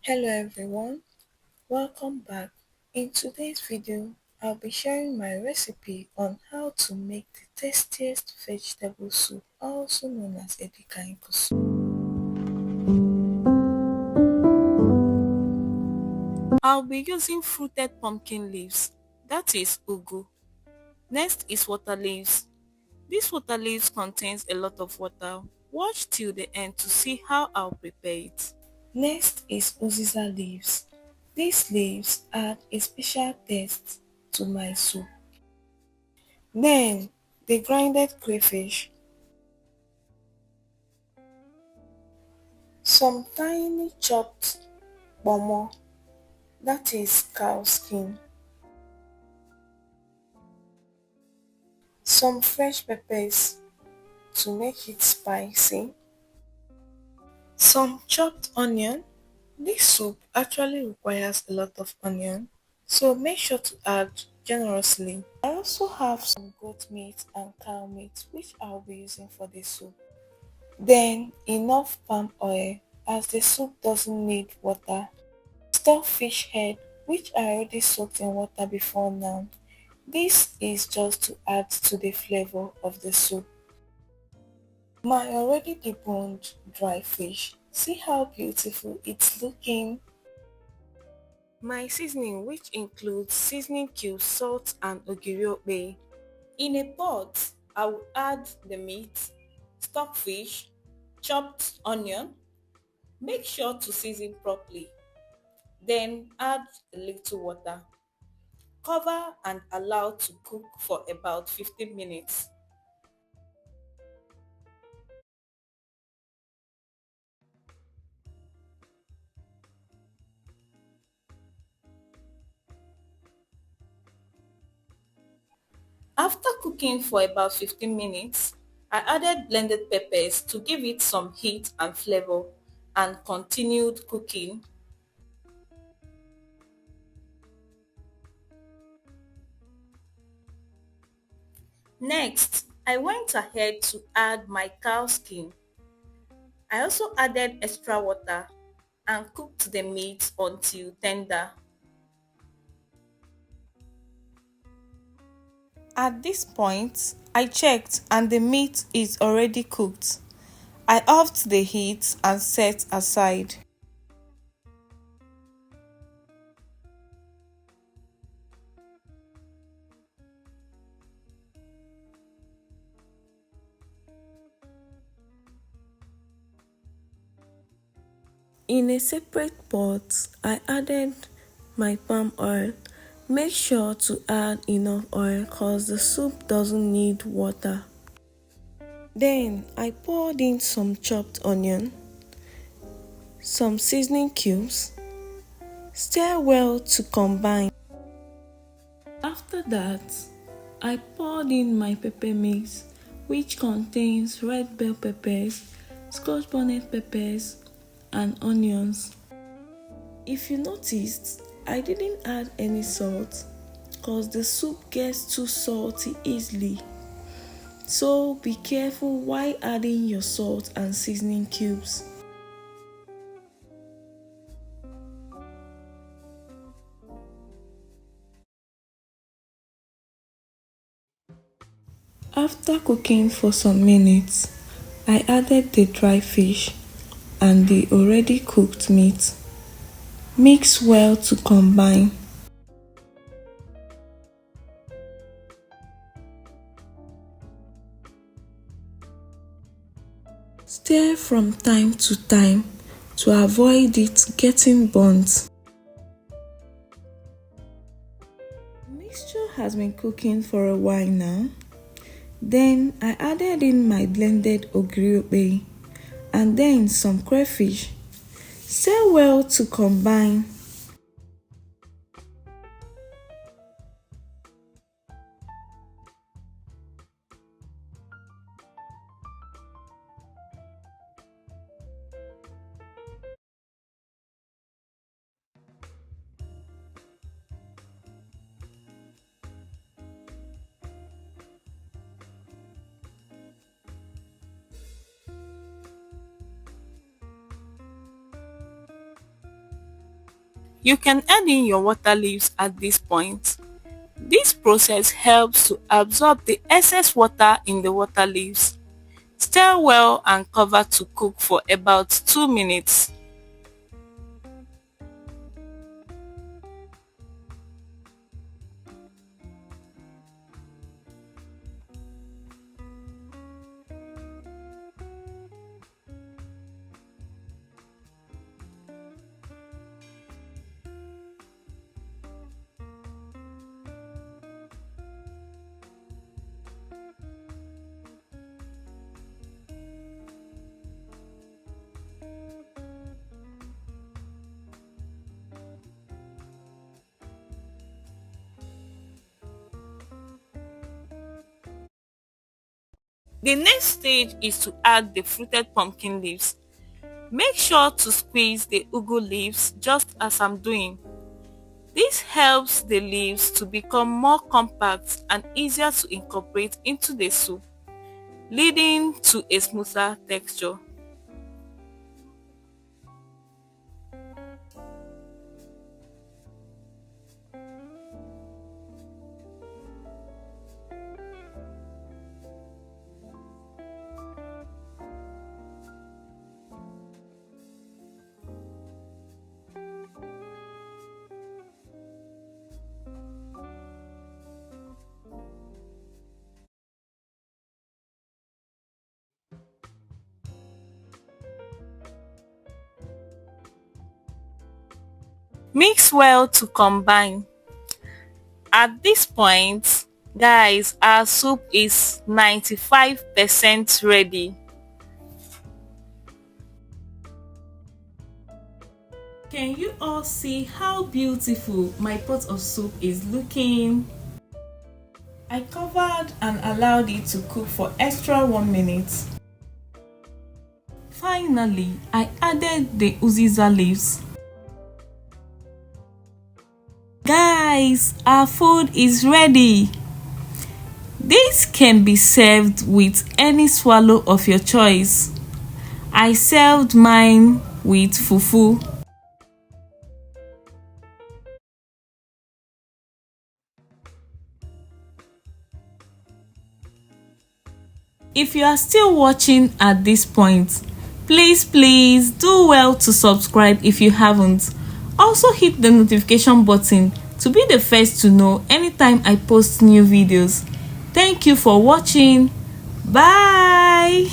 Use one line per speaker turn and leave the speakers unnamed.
Hello everyone, welcome back. In today's video, I'll be sharing my recipe on how to make the tastiest vegetable soup, also known as Edikang soup. I'll be using fruited pumpkin leaves, that is ugu. Next is water leaves. This water leaves contains a lot of water. Watch till the end to see how I'll prepare it. Next is uziza leaves. These leaves add a special taste to my soup. Then the grinded crayfish, some tiny chopped pomo, that is cow skin, some fresh peppers to make it spicy, some chopped onion. This soup actually requires a lot of onion, so make sure to add generously. I also have some goat meat and cow meat which I'll be using for the soup. Then enough palm oil as the soup doesn't need water. Stockfish head which I already soaked in water before now. This is just to add to the flavor of the soup. My already deboned dry fish. See how beautiful it's looking. My seasoning which includes seasoning cubes, salt and ogiri. In a pot, I will add the meat, stockfish, chopped onion. Make sure to season properly. Then add a little water. Cover and allow to cook for about 15 minutes. After cooking for about 15 minutes, I added blended peppers to give it some heat and flavor and continued cooking. Next, I went ahead to add my cow skin. I also added extra water and cooked the meat until tender. At this point, I checked and the meat is already cooked. I offed the heat and set aside. In a separate pot, I added my palm oil. Make sure to add enough oil cause the soup doesn't need water. Then I poured in some chopped onion, some seasoning cubes, stir well to combine. After that, I poured in my pepper mix which contains red bell peppers, scotch bonnet peppers and onions. If you noticed, I didn't add any salt cause the soup gets too salty easily. So be careful while adding your salt and seasoning cubes. After cooking for some minutes, I added the dry fish and the already cooked meat. Mix well to combine. Stir from time to time to avoid it getting burnt. The mixture has been cooking for a while now. Then I added in my blended ogiri and then some crayfish. Stir well to combine. You can add in your water leaves at this point. This process helps to absorb the excess water in the water leaves. Stir well and cover to cook for about 2 minutes. The next stage is to add the fruited pumpkin leaves. Make sure to squeeze the ugu leaves just as I'm doing. This helps the leaves to become more compact and easier to incorporate into the soup, leading to a smoother texture. Mix well to combine. At this point, guys, our soup is 95% ready. Can you all see how beautiful my pot of soup is looking? I covered and allowed it to cook for extra 1 minute. Finally, I added the uziza leaves. Guys, our food is ready. This can be served with any swallow of your choice. I served mine with fufu. If you are still watching at this point, please do well to subscribe if you haven't. Also hit the notification button to be the first to know anytime I post new videos. Thank you for watching. Bye.